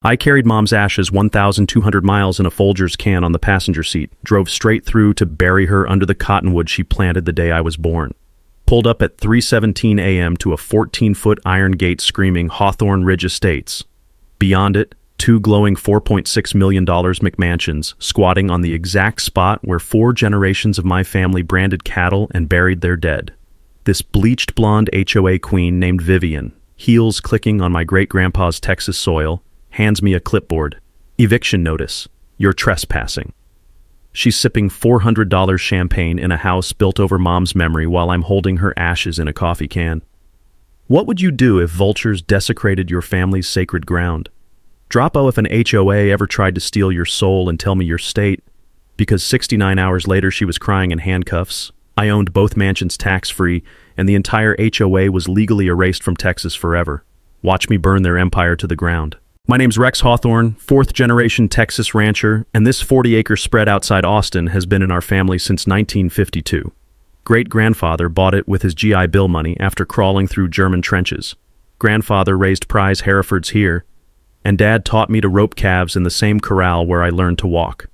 I carried Mom's ashes 1,200 miles in a Folgers can on the passenger seat, drove straight through to bury her under the cottonwood she planted the day I was born. Pulled up at 3:17 a.m. to a 14-foot iron gate screaming Hawthorne Ridge Estates. Beyond it, two glowing $4.6 million McMansions squatting on the exact spot where 4 generations of my family branded cattle and buried their dead. This bleached blonde HOA queen named Vivian, heels clicking on my great-grandpa's Texas soil, hands me a clipboard. Eviction notice. You're trespassing. She's sipping $400 champagne in a house built over Mom's memory while I'm holding her ashes in a coffee can. What would you do if vultures desecrated your family's sacred ground? Drop-o if an HOA ever tried to steal your soul and tell me your state. Because 69 hours later she was crying in handcuffs. I owned both mansions tax-free, and the entire HOA was legally erased from Texas forever. Watch me burn their empire to the ground. My name's Rex Hawthorne, 4th-generation Texas rancher, and this 40-acre spread outside Austin has been in our family since 1952. Great-grandfather bought it with his GI Bill money after crawling through German trenches. Grandfather raised prize Herefords here, and Dad taught me to rope calves in the same corral where I learned to walk.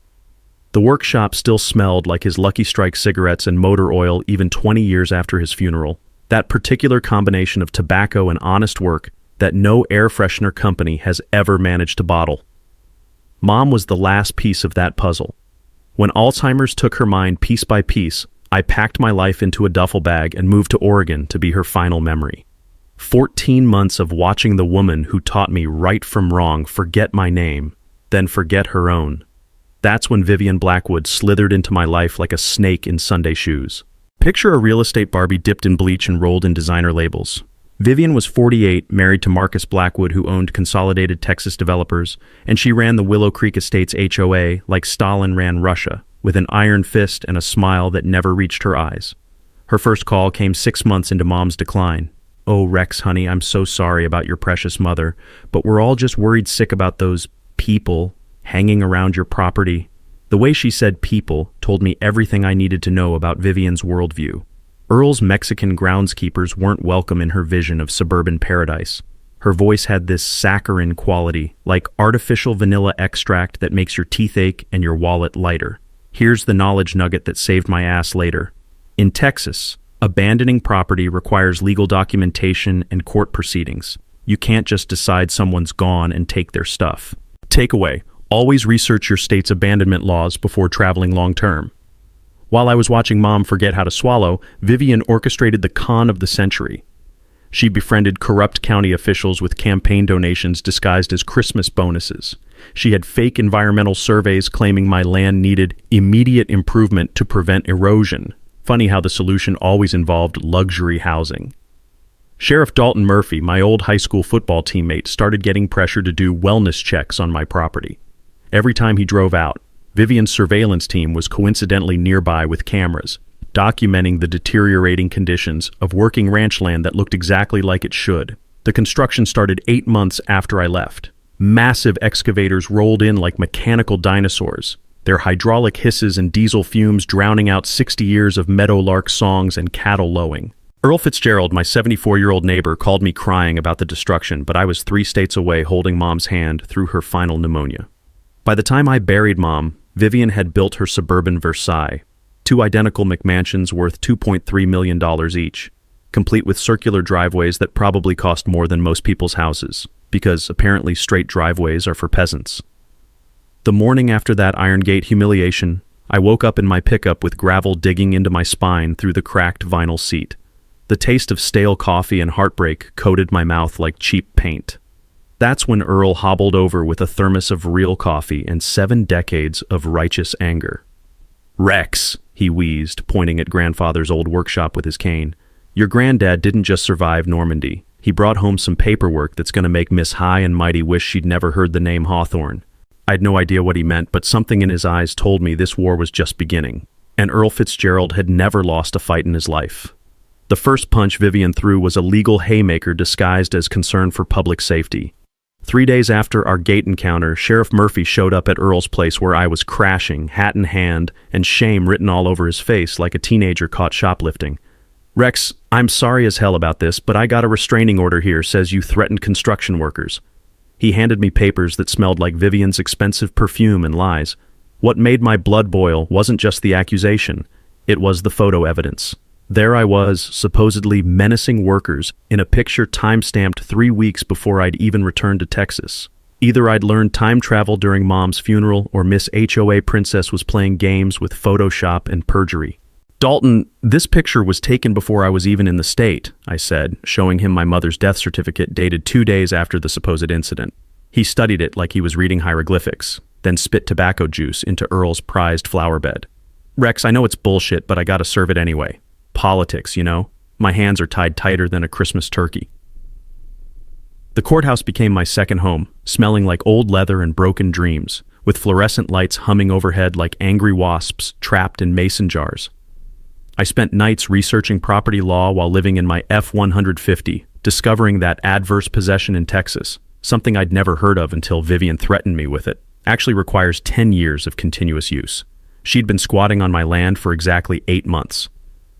The workshop still smelled like his Lucky Strike cigarettes and motor oil even 20 years after his funeral. That particular combination of tobacco and honest work that no air freshener company has ever managed to bottle. Mom was the last piece of that puzzle. When Alzheimer's took her mind piece by piece, I packed my life into a duffel bag and moved to Oregon to be her final memory. 14 months of watching the woman who taught me right from wrong forget my name, then forget her own. That's when Vivian Blackwood slithered into my life like a snake in Sunday shoes. Picture a real estate Barbie dipped in bleach and rolled in designer labels. Vivian was 48, married to Marcus Blackwood, who owned Consolidated Texas Developers, and she ran the Willow Creek Estates HOA like Stalin ran Russia, with an iron fist and a smile that never reached her eyes. Her first call came 6 months into Mom's decline. "Oh, Rex, honey, I'm so sorry about your precious mother, but we're all just worried sick about those people hanging around your property." The way she said people told me everything I needed to know about Vivian's worldview. Earl's Mexican groundskeepers weren't welcome in her vision of suburban paradise. Her voice had this saccharine quality, like artificial vanilla extract that makes your teeth ache and your wallet lighter. Here's the knowledge nugget that saved my ass later. In Texas, abandoning property requires legal documentation and court proceedings. You can't just decide someone's gone and take their stuff. Takeaway: always research your state's abandonment laws before traveling long-term. While I was watching Mom forget how to swallow, Vivian orchestrated the con of the century. She befriended corrupt county officials with campaign donations disguised as Christmas bonuses. She had fake environmental surveys claiming my land needed immediate improvement to prevent erosion. Funny how the solution always involved luxury housing. Sheriff Dalton Murphy, my old high school football teammate, started getting pressure to do wellness checks on my property. Every time he drove out, Vivian's surveillance team was coincidentally nearby with cameras, documenting the deteriorating conditions of working ranch land that looked exactly like it should. The construction started 8 months after I left. Massive excavators rolled in like mechanical dinosaurs, their hydraulic hisses and diesel fumes drowning out 60 years of meadowlark songs and cattle lowing. Earl Fitzgerald, my 74-year-old neighbor, called me crying about the destruction, but I was 3 states away holding Mom's hand through her final pneumonia. By the time I buried Mom, Vivian had built her suburban Versailles, 2 identical McMansions worth $2.3 million each, complete with circular driveways that probably cost more than most people's houses, because apparently straight driveways are for peasants. The morning after that Iron Gate humiliation, I woke up in my pickup with gravel digging into my spine through the cracked vinyl seat. The taste of stale coffee and heartbreak coated my mouth like cheap paint. That's when Earl hobbled over with a thermos of real coffee and 7 decades of righteous anger. "Rex," he wheezed, pointing at Grandfather's old workshop with his cane. "Your granddad didn't just survive Normandy. He brought home some paperwork that's going to make Miss High and Mighty wish she'd never heard the name Hawthorne." I had no idea what he meant, but something in his eyes told me this war was just beginning, and Earl Fitzgerald had never lost a fight in his life. The first punch Vivian threw was a legal haymaker disguised as concern for public safety. 3 days after our gate encounter, Sheriff Murphy showed up at Earl's place where I was crashing, hat in hand, and shame written all over his face like a teenager caught shoplifting. "Rex, I'm sorry as hell about this, but I got a restraining order here says you threatened construction workers." He handed me papers that smelled like Vivian's expensive perfume and lies. What made my blood boil wasn't just the accusation, it was the photo evidence. There I was, supposedly menacing workers, in a picture time-stamped 3 weeks before I'd even returned to Texas. Either I'd learned time travel during Mom's funeral, or Miss HOA Princess was playing games with Photoshop and perjury. "Dalton, this picture was taken before I was even in the state," I said, showing him my mother's death certificate dated 2 days after the supposed incident. He studied it like he was reading hieroglyphics, then spit tobacco juice into Earl's prized flower bed. "Rex, I know it's bullshit, but I gotta serve it anyway. Politics, you know? My hands are tied tighter than a Christmas turkey." The courthouse became my second home, smelling like old leather and broken dreams, with fluorescent lights humming overhead like angry wasps trapped in mason jars. I spent nights researching property law while living in my F-150, discovering that adverse possession in Texas, something I'd never heard of until Vivian threatened me with it, actually requires 10 years of continuous use. She'd been squatting on my land for exactly 8 months.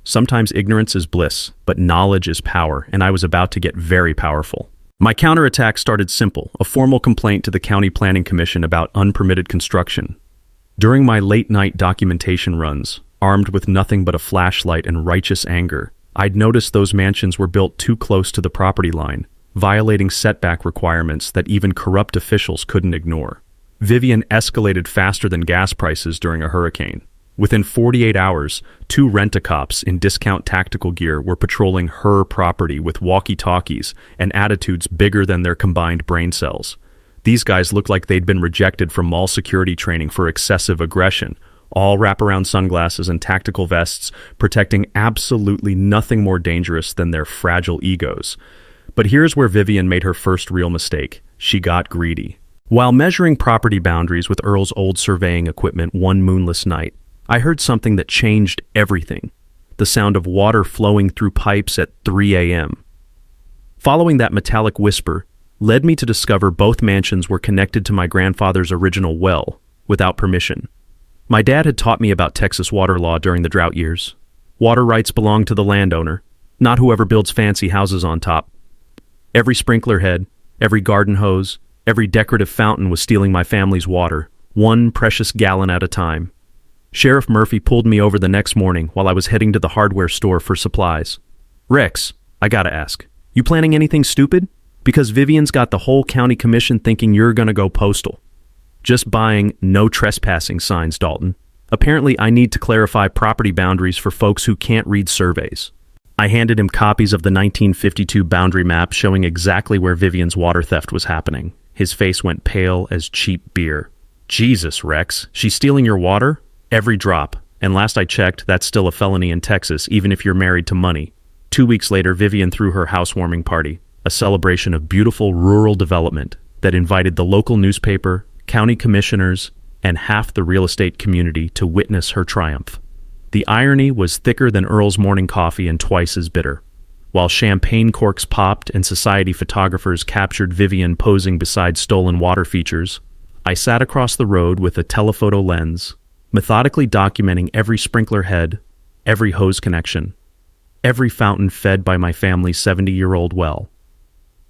Sometimes ignorance is bliss, but knowledge is power, and I was about to get very powerful. My counterattack started simple, a formal complaint to the County Planning Commission about unpermitted construction. During my late-night documentation runs, armed with nothing but a flashlight and righteous anger, I'd noticed those mansions were built too close to the property line, violating setback requirements that even corrupt officials couldn't ignore. Vivian escalated faster than gas prices during a hurricane. Within 48 hours, 2 rent-a-cops in discount tactical gear were patrolling her property with walkie-talkies and attitudes bigger than their combined brain cells. These guys looked like they'd been rejected from mall security training for excessive aggression, all wraparound sunglasses and tactical vests, protecting absolutely nothing more dangerous than their fragile egos. But here's where Vivian made her first real mistake. She got greedy. While measuring property boundaries with Earl's old surveying equipment one moonless night, I heard something that changed everything. The sound of water flowing through pipes at 3 a.m. Following that metallic whisper led me to discover both mansions were connected to my grandfather's original well, without permission. My dad had taught me about Texas water law during the drought years. Water rights belong to the landowner, not whoever builds fancy houses on top. Every sprinkler head, every garden hose, every decorative fountain was stealing my family's water, 1 precious gallon at a time. Sheriff Murphy pulled me over the next morning while I was heading to the hardware store for supplies. "Rex, I gotta ask, you planning anything stupid? Because Vivian's got the whole county commission thinking you're gonna go postal." "Just buying no trespassing signs, Dalton. Apparently I need to clarify property boundaries for folks who can't read surveys." I handed him copies of the 1952 boundary map showing exactly where Vivian's water theft was happening. His face went pale as cheap beer. "Jesus, Rex, she's stealing your water?" "Every drop. And last I checked, that's still a felony in Texas, even if you're married to money." 2 weeks later, Vivian threw her housewarming party, a celebration of beautiful rural development that invited the local newspaper, county commissioners, and half the real estate community to witness her triumph. The irony was thicker than Earl's morning coffee and twice as bitter. While champagne corks popped and society photographers captured Vivian posing beside stolen water features, I sat across the road with a telephoto lens, methodically documenting every sprinkler head, every hose connection, every fountain fed by my family's 70-year-old well.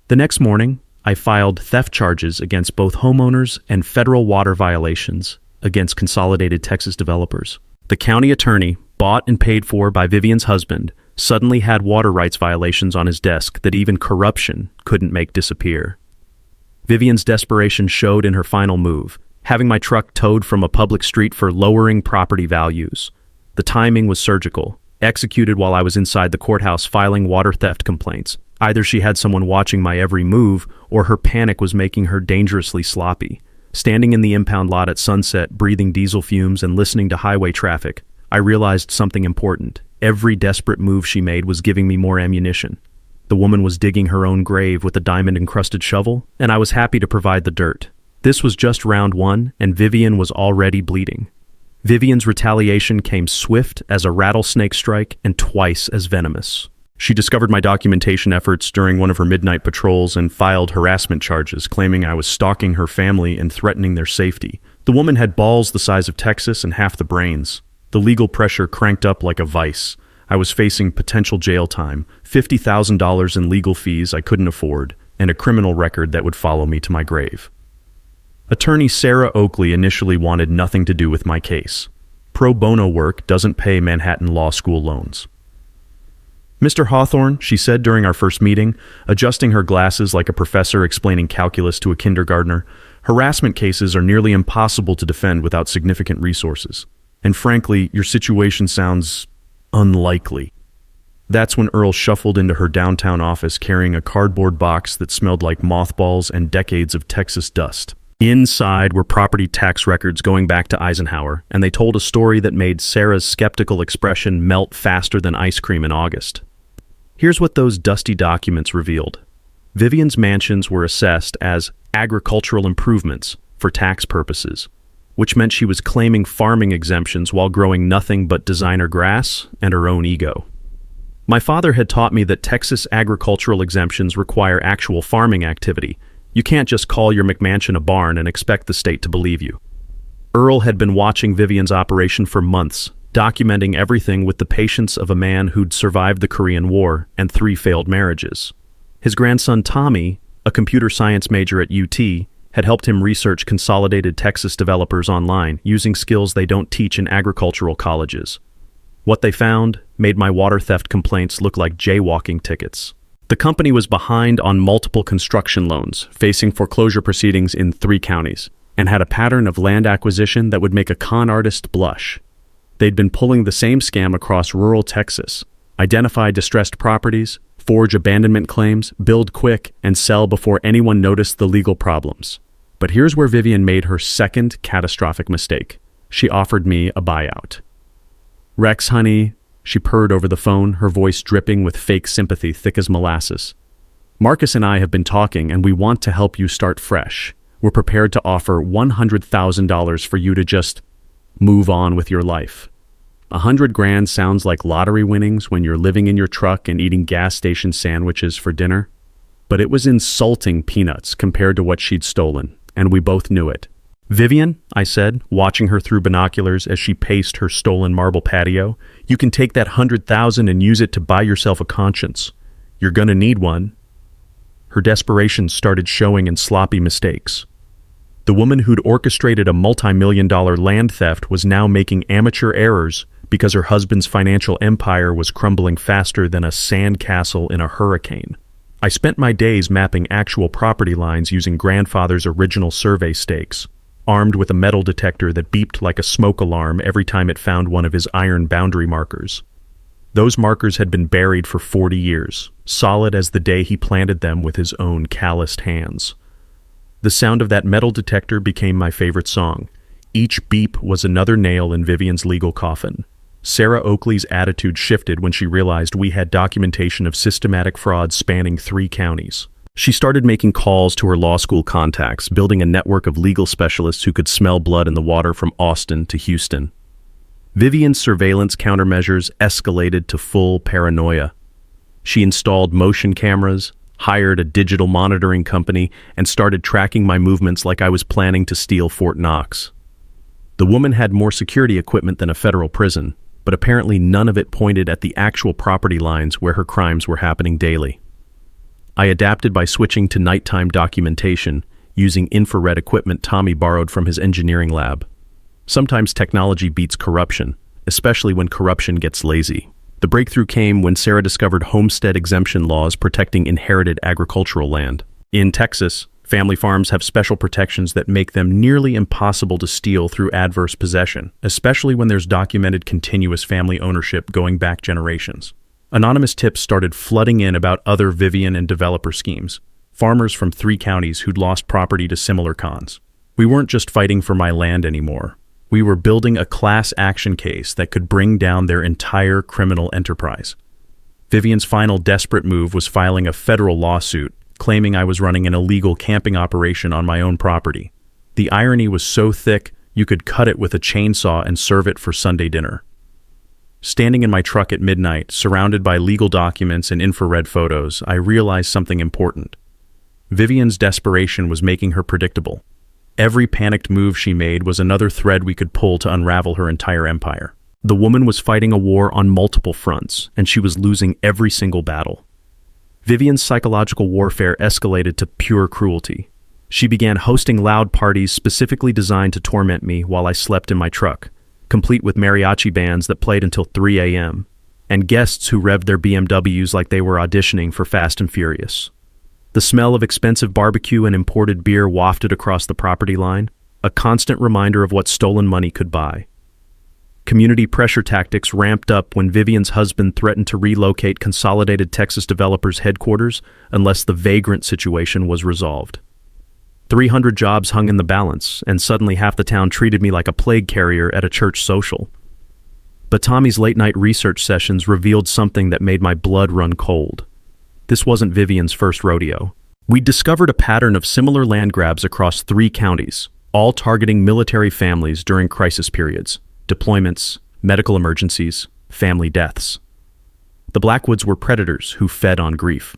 The next morning, I filed theft charges against both homeowners and federal water violations against Consolidated Texas Developers. The county attorney, bought and paid for by Vivian's husband, suddenly had water rights violations on his desk that even corruption couldn't make disappear. Vivian's desperation showed in her final move, having my truck towed from a public street for lowering property values. The timing was surgical, executed while I was inside the courthouse filing water theft complaints. Either she had someone watching my every move, or her panic was making her dangerously sloppy. Standing in the impound lot at sunset, breathing diesel fumes and listening to highway traffic, I realized something important. Every desperate move she made was giving me more ammunition. The woman was digging her own grave with a diamond-encrusted shovel, and I was happy to provide the dirt. This was just round 1, and Vivian was already bleeding. Vivian's retaliation came swift as a rattlesnake strike and twice as venomous. She discovered my documentation efforts during one of her midnight patrols and filed harassment charges, claiming I was stalking her family and threatening their safety. The woman had balls the size of Texas and half the brains. The legal pressure cranked up like a vice. I was facing potential jail time, $50,000 in legal fees I couldn't afford, and a criminal record that would follow me to my grave. Attorney Sarah Oakley initially wanted nothing to do with my case. Pro bono work doesn't pay Manhattan law school loans. "Mr. Hawthorne," she said during our first meeting, adjusting her glasses like a professor explaining calculus to a kindergartner, "harassment cases are nearly impossible to defend without significant resources. And frankly, your situation sounds unlikely." That's when Earl shuffled into her downtown office carrying a cardboard box that smelled like mothballs and decades of Texas dust. Inside were property tax records going back to Eisenhower, and they told a story that made Sarah's skeptical expression melt faster than ice cream in August. Here's what those dusty documents revealed. Vivian's mansions were assessed as agricultural improvements for tax purposes, which meant she was claiming farming exemptions while growing nothing but designer grass and her own ego. My father had taught me that Texas agricultural exemptions require actual farming activity. You can't just call your McMansion a barn and expect the state to believe you. Earl had been watching Vivian's operation for months, documenting everything with the patience of a man who'd survived the Korean War and 3 failed marriages. His grandson Tommy, a computer science major at UT, had helped him research consolidated Texas developers online using skills they don't teach in agricultural colleges. What they found made my water theft complaints look like jaywalking tickets. The company was behind on multiple construction loans, facing foreclosure proceedings in 3 counties, and had a pattern of land acquisition that would make a con artist blush. They'd been pulling the same scam across rural Texas: identify distressed properties, forge abandonment claims, build quick, and sell before anyone noticed the legal problems. But here's where Vivian made her second catastrophic mistake. She offered me a buyout. "Rex, honey," she purred over the phone, her voice dripping with fake sympathy thick as molasses. "Marcus and I have been talking, and we want to help you start fresh. We're prepared to offer $100,000 for you to just move on with your life." $100,000 sounds like lottery winnings when you're living in your truck and eating gas station sandwiches for dinner. But it was insulting peanuts compared to what she'd stolen, and we both knew it. "Vivian," I said, watching her through binoculars as she paced her stolen marble patio, "you can take that $100,000 and use it to buy yourself a conscience. You're gonna need one." Her desperation started showing in sloppy mistakes. The woman who'd orchestrated a multimillion-dollar land theft was now making amateur errors because her husband's financial empire was crumbling faster than a sandcastle in a hurricane. I spent my days mapping actual property lines using grandfather's original survey stakes, armed with a metal detector that beeped like a smoke alarm every time it found one of his iron boundary markers. Those markers had been buried for 40 years, solid as the day he planted them with his own calloused hands. The sound of that metal detector became my favorite song. Each beep was another nail in Vivian's legal coffin. Sarah Oakley's attitude shifted when she realized we had documentation of systematic fraud spanning 3 counties. She started making calls to her law school contacts, building a network of legal specialists who could smell blood in the water from Austin to Houston. Vivian's surveillance countermeasures escalated to full paranoia. She installed motion cameras, hired a digital monitoring company, and started tracking my movements like I was planning to steal Fort Knox. The woman had more security equipment than a federal prison, but apparently none of it pointed at the actual property lines where her crimes were happening daily. I adapted by switching to nighttime documentation, using infrared equipment Tommy borrowed from his engineering lab. Sometimes technology beats corruption, especially when corruption gets lazy. The breakthrough came when Sarah discovered homestead exemption laws protecting inherited agricultural land. In Texas, family farms have special protections that make them nearly impossible to steal through adverse possession, especially when there's documented continuous family ownership going back generations. Anonymous tips started flooding in about other Vivian and developer schemes, farmers from 3 counties who'd lost property to similar cons. We weren't just fighting for my land anymore. We were building a class action case that could bring down their entire criminal enterprise. Vivian's final desperate move was filing a federal lawsuit, claiming I was running an illegal camping operation on my own property. The irony was so thick, you could cut it with a chainsaw and serve it for Sunday dinner. Standing in my truck at midnight, surrounded by legal documents and infrared photos, I realized something important. Vivian's desperation was making her predictable. Every panicked move she made was another thread we could pull to unravel her entire empire. The woman was fighting a war on multiple fronts, and she was losing every single battle. Vivian's psychological warfare escalated to pure cruelty. She began hosting loud parties specifically designed to torment me while I slept in my truck, complete with mariachi bands that played until 3 a.m., and guests who revved their BMWs like they were auditioning for Fast and Furious. The smell of expensive barbecue and imported beer wafted across the property line, a constant reminder of what stolen money could buy. Community pressure tactics ramped up when Vivian's husband threatened to relocate Consolidated Texas Developers headquarters unless the vagrant situation was resolved. 300 jobs hung in the balance, and suddenly half the town treated me like a plague carrier at a church social. But Tommy's late-night research sessions revealed something that made my blood run cold. This wasn't Vivian's first rodeo. We'd discovered a pattern of similar land grabs across 3 counties, all targeting military families during crisis periods, deployments, medical emergencies, family deaths. The Blackwoods were predators who fed on grief.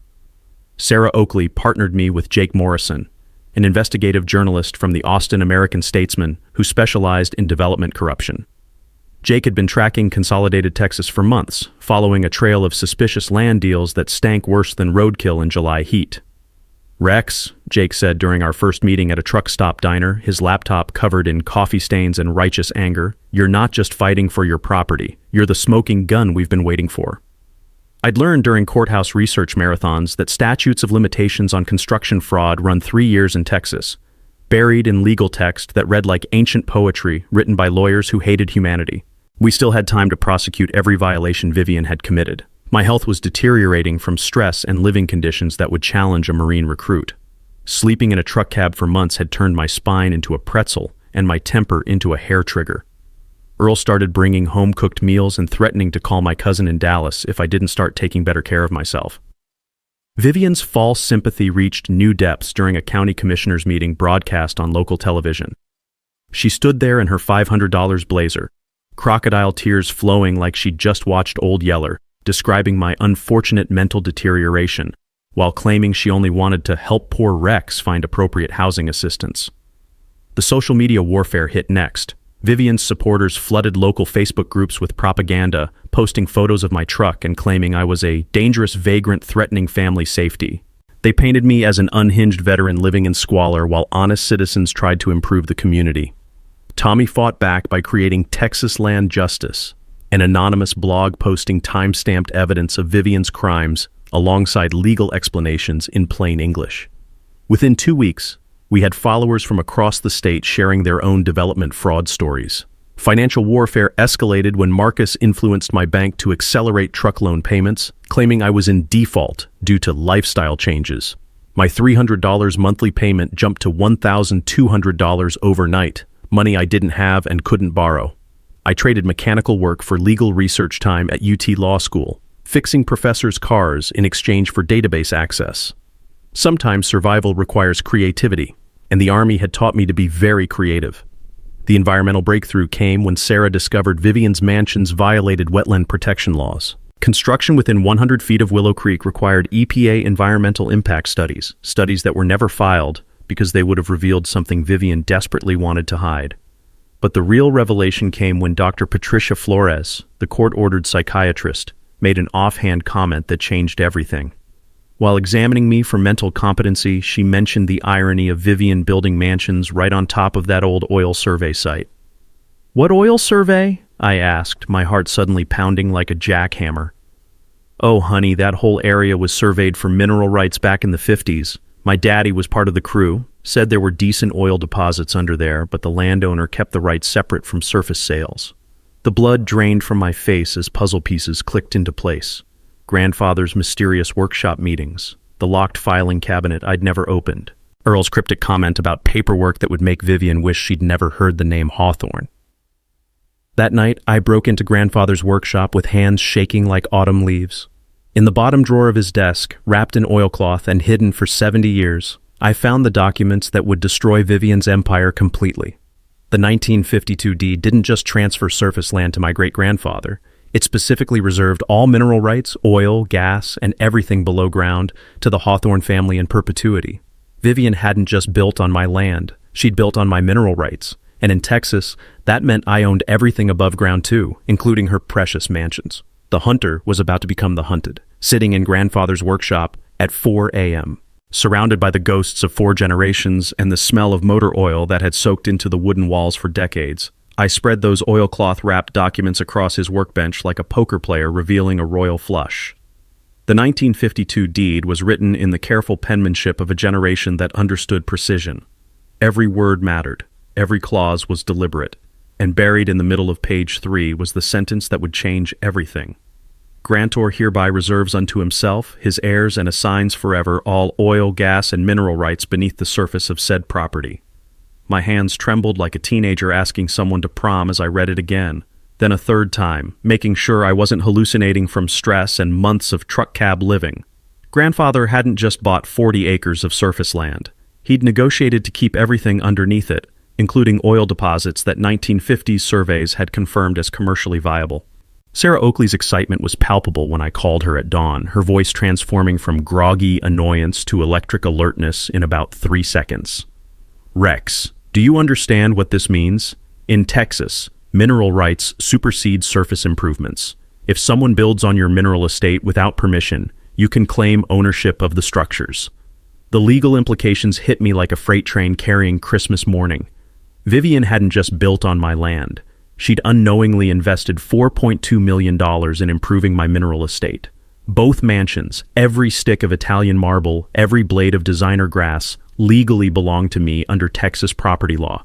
Sarah Oakley partnered me with Jake Morrison, an investigative journalist from the Austin American-Statesman who specialized in development corruption. Jake had been tracking Consolidated Texas for months, following a trail of suspicious land deals that stank worse than roadkill in July heat. "Rex," Jake said during our first meeting at a truck stop diner, his laptop covered in coffee stains and righteous anger, "you're not just fighting for your property, you're the smoking gun we've been waiting for." I'd learned during courthouse research marathons that statutes of limitations on construction fraud run 3 years in Texas, buried in legal text that read like ancient poetry written by lawyers who hated humanity. We still had time to prosecute every violation Vivian had committed. My health was deteriorating from stress and living conditions that would challenge a Marine recruit. Sleeping in a truck cab for months had turned my spine into a pretzel and my temper into a hair trigger. Earl started bringing home-cooked meals and threatening to call my cousin in Dallas if I didn't start taking better care of myself. Vivian's false sympathy reached new depths during a county commissioner's meeting broadcast on local television. She stood there in her $500 blazer, crocodile tears flowing like she'd just watched Old Yeller, describing my unfortunate mental deterioration, while claiming she only wanted to help poor Rex find appropriate housing assistance. The social media warfare hit next. Vivian's supporters flooded local Facebook groups with propaganda, posting photos of my truck and claiming I was a dangerous vagrant threatening family safety. They painted me as an unhinged veteran living in squalor while honest citizens tried to improve the community. Tommy fought back by creating Texas Land Justice, an anonymous blog posting time-stamped evidence of Vivian's crimes alongside legal explanations in plain English. Within 2 weeks, we had followers from across the state sharing their own development fraud stories. Financial warfare escalated when Marcus influenced my bank to accelerate truck loan payments, claiming I was in default due to lifestyle changes. My $300 monthly payment jumped to $1,200 overnight, money I didn't have and couldn't borrow. I traded mechanical work for legal research time at UT Law School, fixing professors' cars in exchange for database access. Sometimes survival requires creativity, and the Army had taught me to be very creative. The environmental breakthrough came when Sarah discovered Vivian's mansions violated wetland protection laws. Construction within 100 feet of Willow Creek required EPA environmental impact studies, studies that were never filed because they would have revealed something Vivian desperately wanted to hide. But the real revelation came when Dr. Patricia Flores, the court-ordered psychiatrist, made an offhand comment that changed everything. While examining me for mental competency, she mentioned the irony of Vivian building mansions right on top of that old oil survey site. "What oil survey?" I asked, my heart suddenly pounding like a jackhammer. "Oh, honey, that whole area was surveyed for mineral rights back in the 50s. My daddy was part of the crew, said there were decent oil deposits under there, but the landowner kept the rights separate from surface sales." The blood drained from my face as puzzle pieces clicked into place. Grandfather's mysterious workshop meetings, the locked filing cabinet I'd never opened, Earl's cryptic comment about paperwork that would make Vivian wish she'd never heard the name Hawthorne. That night, I broke into Grandfather's workshop with hands shaking like autumn leaves. In the bottom drawer of his desk, wrapped in oilcloth and hidden for 70 years, I found the documents that would destroy Vivian's empire completely. The 1952 deed didn't just transfer surface land to my great-grandfather. It specifically reserved all mineral rights, oil, gas, and everything below ground to the Hawthorne family in perpetuity. Vivian hadn't just built on my land, she'd built on my mineral rights. And in Texas, that meant I owned everything above ground too, including her precious mansions. The hunter was about to become the hunted, sitting in Grandfather's workshop, At 4 a.m., surrounded by the ghosts of 4 generations and the smell of motor oil that had soaked into the wooden walls for decades, I spread those oilcloth-wrapped documents across his workbench like a poker player revealing a royal flush. The 1952 deed was written in the careful penmanship of a generation that understood precision. Every word mattered, every clause was deliberate, and buried in the middle of page 3 was the sentence that would change everything. Grantor hereby reserves unto himself, his heirs, and assigns forever all oil, gas, and mineral rights beneath the surface of said property. My hands trembled like a teenager asking someone to prom as I read it again, then a third time, making sure I wasn't hallucinating from stress and months of truck cab living. Grandfather hadn't just bought 40 acres of surface land. He'd negotiated to keep everything underneath it, including oil deposits that 1950s surveys had confirmed as commercially viable. Sarah Oakley's excitement was palpable when I called her at dawn, her voice transforming from groggy annoyance to electric alertness in about 3 seconds. Rex, do you understand what this means? In Texas, mineral rights supersede surface improvements. If someone builds on your mineral estate without permission, you can claim ownership of the structures. The legal implications hit me like a freight train carrying Christmas morning. Vivian hadn't just built on my land. She'd unknowingly invested $4.2 million in improving my mineral estate. Both mansions, every stick of Italian marble, every blade of designer grass, legally belonged to me under Texas property law.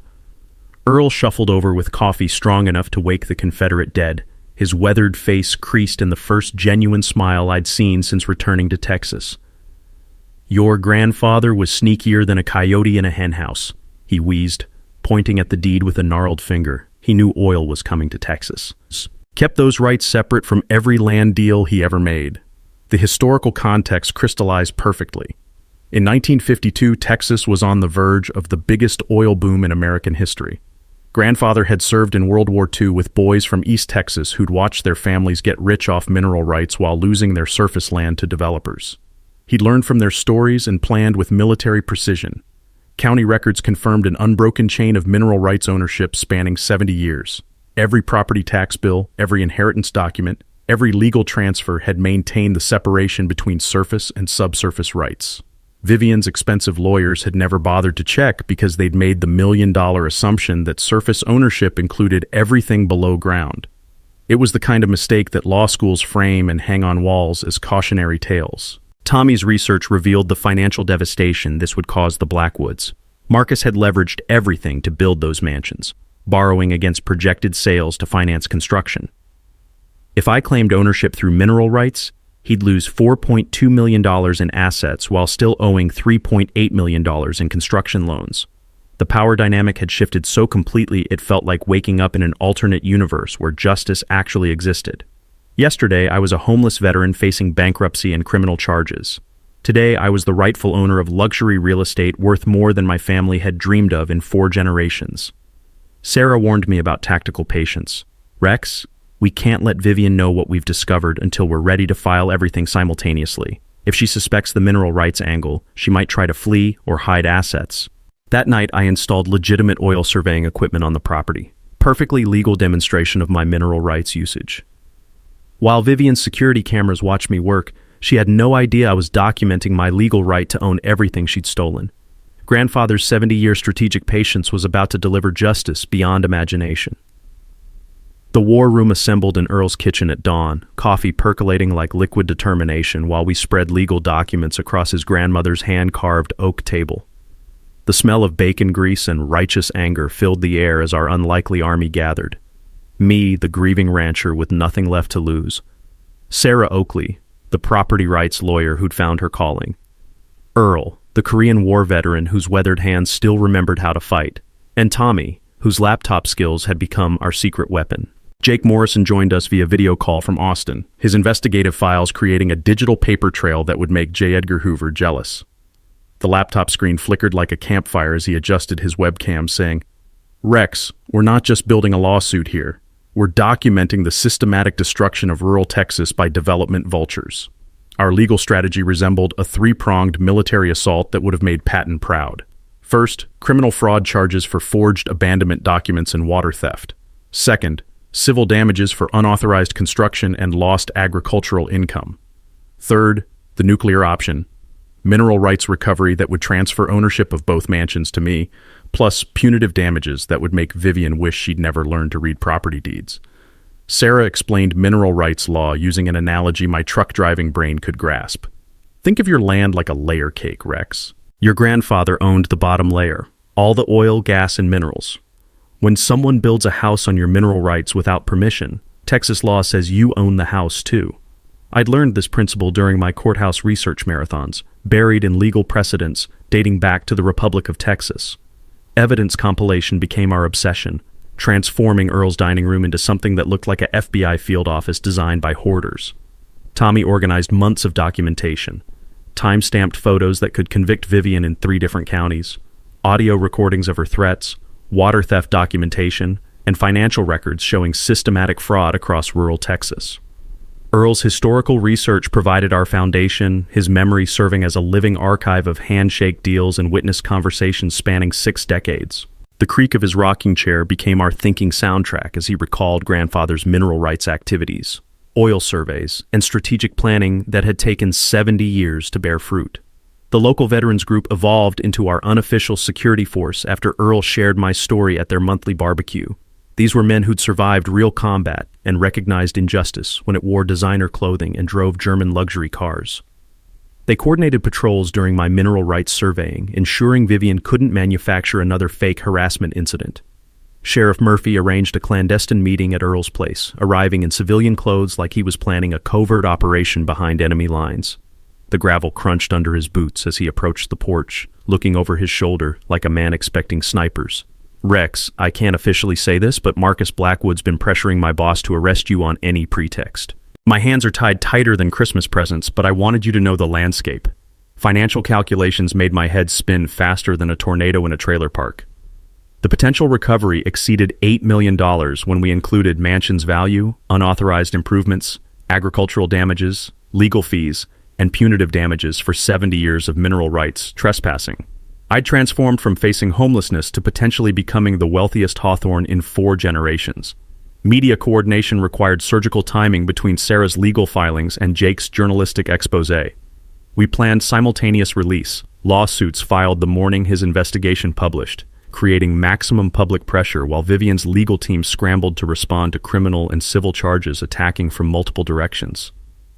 Earl shuffled over with coffee strong enough to wake the Confederate dead, his weathered face creased in the first genuine smile I'd seen since returning to Texas. Your grandfather was sneakier than a coyote in a henhouse, he wheezed, pointing at the deed with a gnarled finger. He knew oil was coming to Texas. Kept those rights separate from every land deal he ever made. The historical context crystallized perfectly. In 1952, Texas was on the verge of the biggest oil boom in American history. Grandfather had served in World War II with boys from East Texas who'd watched their families get rich off mineral rights while losing their surface land to developers. He'd learned from their stories and planned with military precision. County records confirmed an unbroken chain of mineral rights ownership spanning 70 years. Every property tax bill, every inheritance document, every legal transfer had maintained the separation between surface and subsurface rights. Vivian's expensive lawyers had never bothered to check because they'd made the million-dollar assumption that surface ownership included everything below ground. It was the kind of mistake that law schools frame and hang on walls as cautionary tales. Tommy's research revealed the financial devastation this would cause the Blackwoods. Marcus had leveraged everything to build those mansions, borrowing against projected sales to finance construction. If I claimed ownership through mineral rights, he'd lose $4.2 million in assets while still owing $3.8 million in construction loans. The power dynamic had shifted so completely it felt like waking up in an alternate universe where justice actually existed. Yesterday, I was a homeless veteran facing bankruptcy and criminal charges. Today, I was the rightful owner of luxury real estate worth more than my family had dreamed of in 4 generations. Sarah warned me about tactical patience. Rex, we can't let Vivian know what we've discovered until we're ready to file everything simultaneously. If she suspects the mineral rights angle, she might try to flee or hide assets. That night, I installed legitimate oil surveying equipment on the property. Perfectly legal demonstration of my mineral rights usage. While Vivian's security cameras watched me work, she had no idea I was documenting my legal right to own everything she'd stolen. Grandfather's 70-year strategic patience was about to deliver justice beyond imagination. The war room assembled in Earl's kitchen at dawn, coffee percolating like liquid determination while we spread legal documents across his grandmother's hand-carved oak table. The smell of bacon grease and righteous anger filled the air as our unlikely army gathered. Me, the grieving rancher with nothing left to lose. Sarah Oakley, the property rights lawyer who'd found her calling. Earl, the Korean War veteran whose weathered hands still remembered how to fight. And Tommy, whose laptop skills had become our secret weapon. Jake Morrison joined us via video call from Austin, his investigative files creating a digital paper trail that would make J. Edgar Hoover jealous. The laptop screen flickered like a campfire as he adjusted his webcam, saying, "Rex, we're not just building a lawsuit here. We're documenting the systematic destruction of rural Texas by development vultures." Our legal strategy resembled a 3-pronged military assault that would have made Patton proud. First, criminal fraud charges for forged abandonment documents and water theft. Second, civil damages for unauthorized construction and lost agricultural income. Third, the nuclear option, mineral rights recovery that would transfer ownership of both mansions to me, plus punitive damages that would make Vivian wish she'd never learned to read property deeds. Sarah explained mineral rights law using an analogy my truck-driving brain could grasp. Think of your land like a layer cake, Rex. Your grandfather owned the bottom layer, all the oil, gas, and minerals. When someone builds a house on your mineral rights without permission, Texas law says you own the house too. I'd learned this principle during my courthouse research marathons, buried in legal precedents dating back to the Republic of Texas. Evidence compilation became our obsession, transforming Earl's dining room into something that looked like a FBI field office designed by hoarders. Tommy organized months of documentation, time-stamped photos that could convict Vivian in 3 different counties, audio recordings of her threats, water theft documentation, and financial records showing systematic fraud across rural Texas. Earl's historical research provided our foundation, his memory serving as a living archive of handshake deals and witness conversations spanning 6 decades. The creak of his rocking chair became our thinking soundtrack as he recalled grandfather's mineral rights activities, oil surveys, and strategic planning that had taken 70 years to bear fruit. The local veterans group evolved into our unofficial security force after Earl shared my story at their monthly barbecue. These were men who'd survived real combat and recognized injustice when it wore designer clothing and drove German luxury cars. They coordinated patrols during my mineral rights surveying, ensuring Vivian couldn't manufacture another fake harassment incident. Sheriff Murphy arranged a clandestine meeting at Earl's place, arriving in civilian clothes like he was planning a covert operation behind enemy lines. The gravel crunched under his boots as he approached the porch, looking over his shoulder like a man expecting snipers. Rex, I can't officially say this, but Marcus Blackwood's been pressuring my boss to arrest you on any pretext. My hands are tied tighter than Christmas presents, but I wanted you to know the landscape. Financial calculations made my head spin faster than a tornado in a trailer park. The potential recovery exceeded $8 million when we included mansion's value, unauthorized improvements, agricultural damages, legal fees, and punitive damages for 70 years of mineral rights trespassing. I'd transformed from facing homelessness to potentially becoming the wealthiest Hawthorne in 4 generations. Media coordination required surgical timing between Sarah's legal filings and Jake's journalistic exposé. We planned simultaneous release, lawsuits filed the morning his investigation published, creating maximum public pressure while Vivian's legal team scrambled to respond to criminal and civil charges attacking from multiple directions.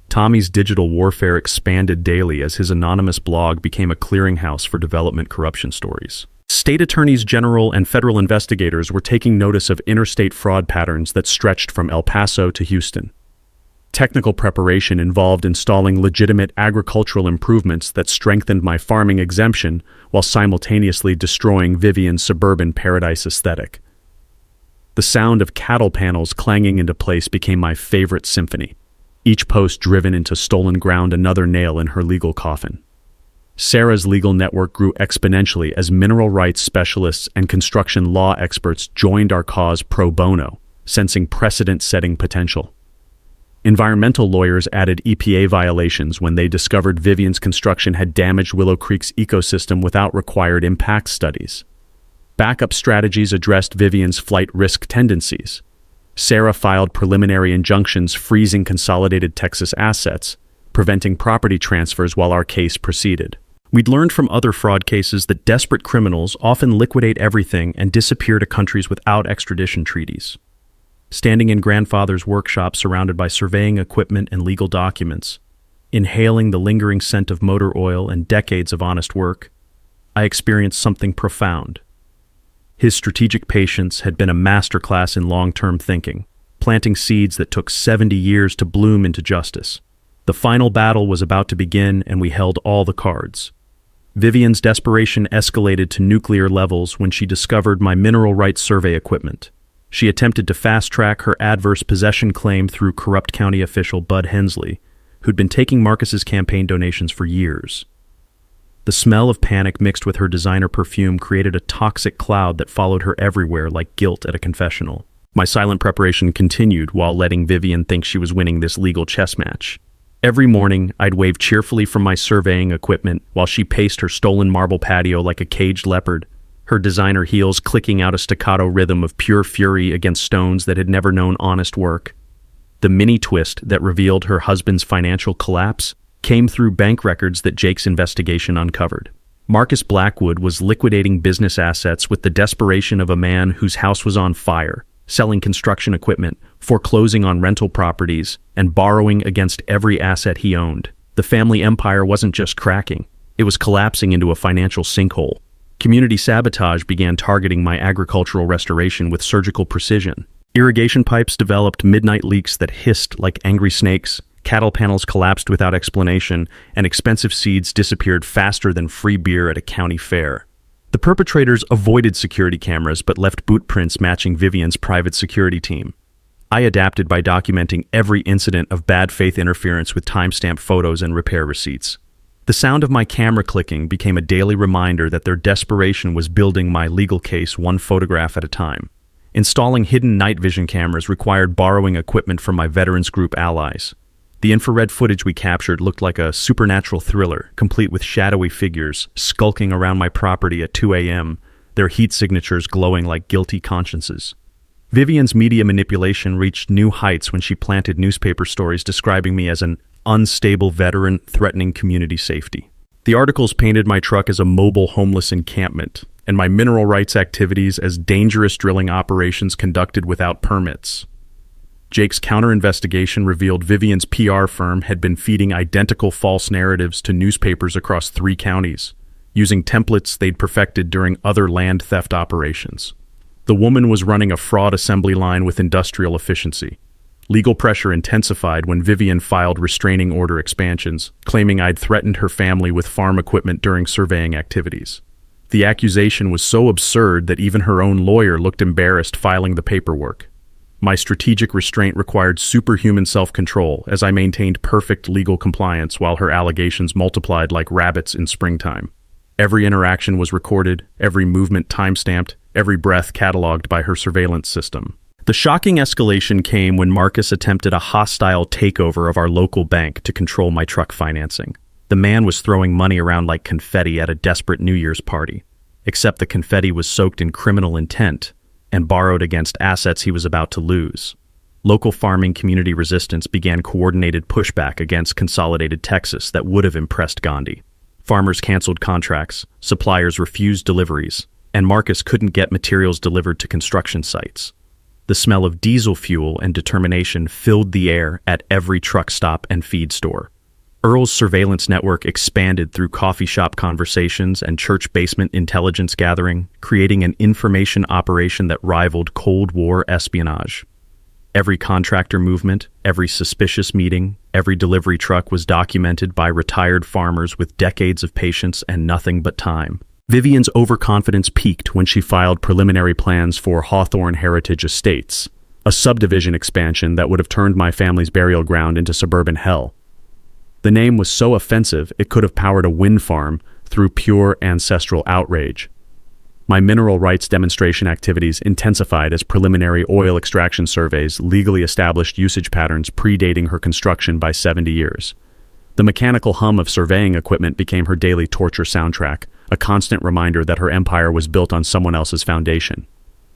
Tommy's digital warfare expanded daily as his anonymous blog became a clearinghouse for development corruption stories. State attorneys general and federal investigators were taking notice of interstate fraud patterns that stretched from El Paso to Houston. Technical preparation involved installing legitimate agricultural improvements that strengthened my farming exemption while simultaneously destroying Vivian's suburban paradise aesthetic. The sound of cattle panels clanging into place became my favorite symphony, each post driven into stolen ground another nail in her legal coffin. Sarah's legal network grew exponentially as mineral rights specialists and construction law experts joined our cause pro bono, sensing precedent-setting potential. Environmental lawyers added EPA violations when they discovered Vivian's construction had damaged Willow Creek's ecosystem without required impact studies. Backup strategies addressed Vivian's flight risk tendencies. Sarah filed preliminary injunctions freezing consolidated Texas assets, preventing property transfers while our case proceeded. We'd learned from other fraud cases that desperate criminals often liquidate everything and disappear to countries without extradition treaties. Standing in grandfather's workshop surrounded by surveying equipment and legal documents, inhaling the lingering scent of motor oil and decades of honest work, I experienced something profound. His strategic patience had been a masterclass in long-term thinking, planting seeds that took 70 years to bloom into justice. The final battle was about to begin, and we held all the cards. Vivian's desperation escalated to nuclear levels when she discovered my mineral rights survey equipment. She attempted to fast-track her adverse possession claim through corrupt county official Bud Hensley, who'd been taking Marcus's campaign donations for years. The smell of panic mixed with her designer perfume created a toxic cloud that followed her everywhere like guilt at a confessional. My silent preparation continued while letting Vivian think she was winning this legal chess match. Every morning, I'd wave cheerfully from my surveying equipment while she paced her stolen marble patio like a caged leopard, her designer heels clicking out a staccato rhythm of pure fury against stones that had never known honest work. The mini twist that revealed her husband's financial collapse came through bank records that Jake's investigation uncovered. Marcus Blackwood was liquidating business assets with the desperation of a man whose house was on fire, selling construction equipment, foreclosing on rental properties, and borrowing against every asset he owned. The family empire wasn't just cracking, it was collapsing into a financial sinkhole. Community sabotage began targeting my agricultural restoration with surgical precision. Irrigation pipes developed midnight leaks that hissed like angry snakes, cattle panels collapsed without explanation, and expensive seeds disappeared faster than free beer at a county fair. The perpetrators avoided security cameras but left boot prints matching Vivian's private security team. I adapted by documenting every incident of bad faith interference with timestamp photos and repair receipts. The sound of my camera clicking became a daily reminder that their desperation was building my legal case one photograph at a time. Installing hidden night vision cameras required borrowing equipment from my Veterans Group allies. The infrared footage we captured looked like a supernatural thriller, complete with shadowy figures skulking around my property at 2 a.m., their heat signatures glowing like guilty consciences. Vivian's media manipulation reached new heights when she planted newspaper stories describing me as an unstable veteran threatening community safety. The articles painted my truck as a mobile homeless encampment, and my mineral rights activities as dangerous drilling operations conducted without permits. Jake's counter-investigation revealed Vivian's PR firm had been feeding identical false narratives to newspapers across 3 counties, using templates they'd perfected during other land theft operations. The woman was running a fraud assembly line with industrial efficiency. Legal pressure intensified when Vivian filed restraining order expansions, claiming I'd threatened her family with farm equipment during surveying activities. The accusation was so absurd that even her own lawyer looked embarrassed filing the paperwork. My strategic restraint required superhuman self-control as I maintained perfect legal compliance while her allegations multiplied like rabbits in springtime. Every interaction was recorded, every movement timestamped, every breath cataloged by her surveillance system. The shocking escalation came when Marcus attempted a hostile takeover of our local bank to control my truck financing. The man was throwing money around like confetti at a desperate New Year's party, except the confetti was soaked in criminal intent and borrowed against assets he was about to lose. Local farming community resistance began coordinated pushback against Consolidated Texas that would have impressed Gandhi. Farmers canceled contracts, suppliers refused deliveries, and Marcus couldn't get materials delivered to construction sites. The smell of diesel fuel and determination filled the air at every truck stop and feed store. Earl's surveillance network expanded through coffee shop conversations and church basement intelligence gathering, creating an information operation that rivaled Cold War espionage. Every contractor movement, every suspicious meeting, every delivery truck was documented by retired farmers with decades of patience and nothing but time. Vivian's overconfidence peaked when she filed preliminary plans for Hawthorne Heritage Estates, a subdivision expansion that would have turned my family's burial ground into suburban hell. The name was so offensive it could have powered a wind farm through pure ancestral outrage. My mineral rights demonstration activities intensified as preliminary oil extraction surveys legally established usage patterns predating her construction by 70 years. The mechanical hum of surveying equipment became her daily torture soundtrack, a constant reminder that her empire was built on someone else's foundation.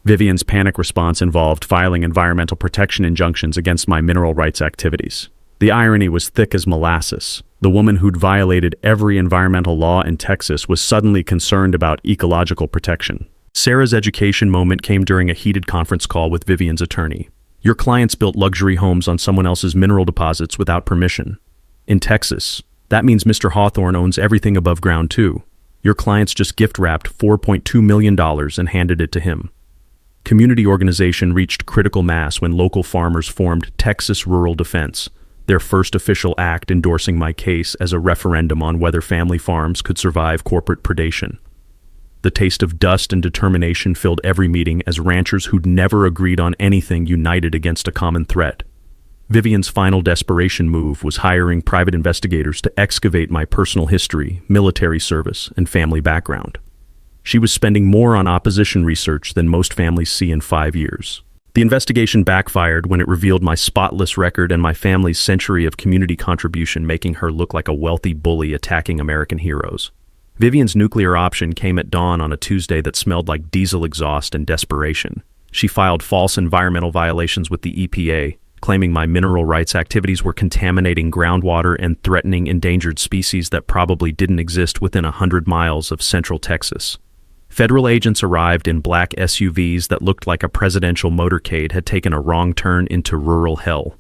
Vivian's panic response involved filing environmental protection injunctions against my mineral rights activities. The irony was thick as molasses. The woman who'd violated every environmental law in Texas was suddenly concerned about ecological protection. Sarah's education moment came during a heated conference call with Vivian's attorney. Your clients built luxury homes on someone else's mineral deposits without permission. In Texas, that means Mr. Hawthorne owns everything above ground too. Your clients just gift-wrapped $4.2 million and handed it to him. Community organization reached critical mass when local farmers formed Texas Rural Defense, their first official act endorsing my case as a referendum on whether family farms could survive corporate predation. The taste of dust and determination filled every meeting as ranchers who'd never agreed on anything united against a common threat. Vivian's final desperation move was hiring private investigators to excavate my personal history, military service, and family background. She was spending more on opposition research than most families see in 5 years. The investigation backfired when it revealed my spotless record and my family's century of community contribution, making her look like a wealthy bully attacking American heroes. Vivian's nuclear option came at dawn on a Tuesday that smelled like diesel exhaust and desperation. She filed false environmental violations with the EPA, claiming my mineral rights activities were contaminating groundwater and threatening endangered species that probably didn't exist within 100 miles of central Texas. Federal agents arrived in black SUVs that looked like a presidential motorcade had taken a wrong turn into rural hell.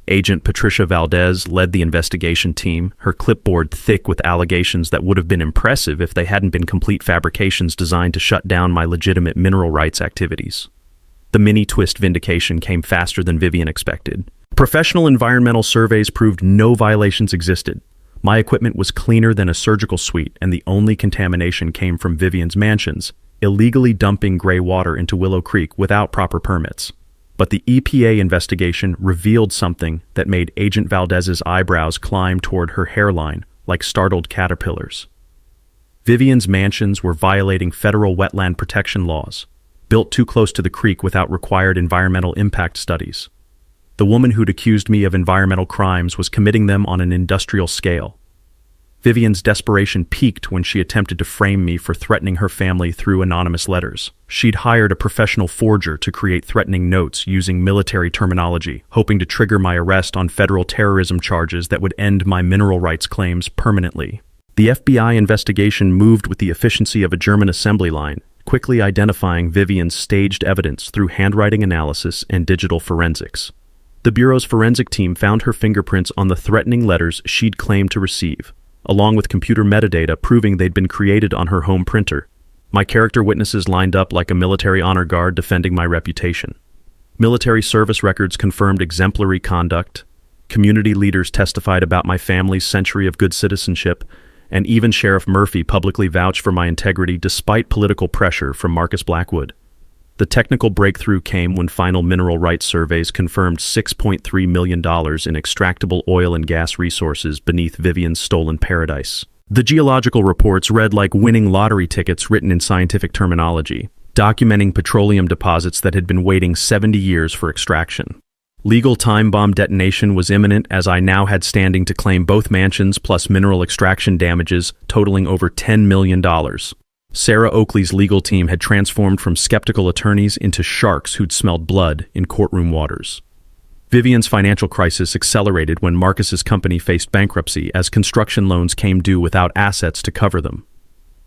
Agent Patricia Valdez led the investigation team, her clipboard thick with allegations that would have been impressive if they hadn't been complete fabrications designed to shut down my legitimate mineral rights activities. The mini-twist vindication came faster than Vivian expected. Professional environmental surveys proved no violations existed. My equipment was cleaner than a surgical suite, and the only contamination came from Vivian's mansions, illegally dumping gray water into Willow Creek without proper permits. But the EPA investigation revealed something that made Agent Valdez's eyebrows climb toward her hairline like startled caterpillars. Vivian's mansions were violating federal wetland protection laws, built too close to the creek without required environmental impact studies. The woman who'd accused me of environmental crimes was committing them on an industrial scale. Vivian's desperation peaked when she attempted to frame me for threatening her family through anonymous letters. She'd hired a professional forger to create threatening notes using military terminology, hoping to trigger my arrest on federal terrorism charges that would end my mineral rights claims permanently. The FBI investigation moved with the efficiency of a German assembly line, quickly identifying Vivian's staged evidence through handwriting analysis and digital forensics. The Bureau's forensic team found her fingerprints on the threatening letters she'd claimed to receive, along with computer metadata proving they'd been created on her home printer. My character witnesses lined up like a military honor guard defending my reputation. Military service records confirmed exemplary conduct, community leaders testified about my family's century of good citizenship, and even Sheriff Murphy publicly vouched for my integrity despite political pressure from Marcus Blackwood. The technical breakthrough came when final mineral rights surveys confirmed $6.3 million in extractable oil and gas resources beneath Vivian's stolen paradise. The geological reports read like winning lottery tickets written in scientific terminology, documenting petroleum deposits that had been waiting 70 years for extraction. Legal time bomb detonation was imminent as I now had standing to claim both mansions plus mineral extraction damages totaling over $10 million. Sarah Oakley's legal team had transformed from skeptical attorneys into sharks who'd smelled blood in courtroom waters. Vivian's financial crisis accelerated when Marcus's company faced bankruptcy as construction loans came due without assets to cover them.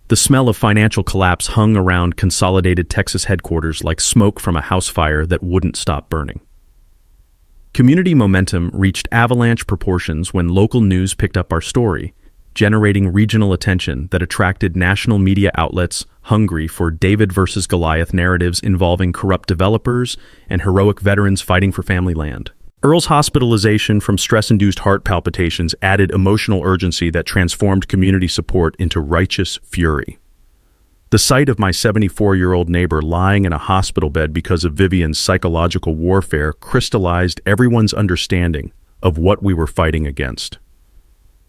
The smell of financial collapse hung around Consolidated Texas headquarters like smoke from a house fire that wouldn't stop burning. Community momentum reached avalanche proportions when local news picked up our story, generating regional attention that attracted national media outlets hungry for David versus Goliath narratives involving corrupt developers and heroic veterans fighting for family land. Earl's hospitalization from stress-induced heart palpitations added emotional urgency that transformed community support into righteous fury. The sight of my 74-year-old neighbor lying in a hospital bed because of Vivian's psychological warfare crystallized everyone's understanding of what we were fighting against.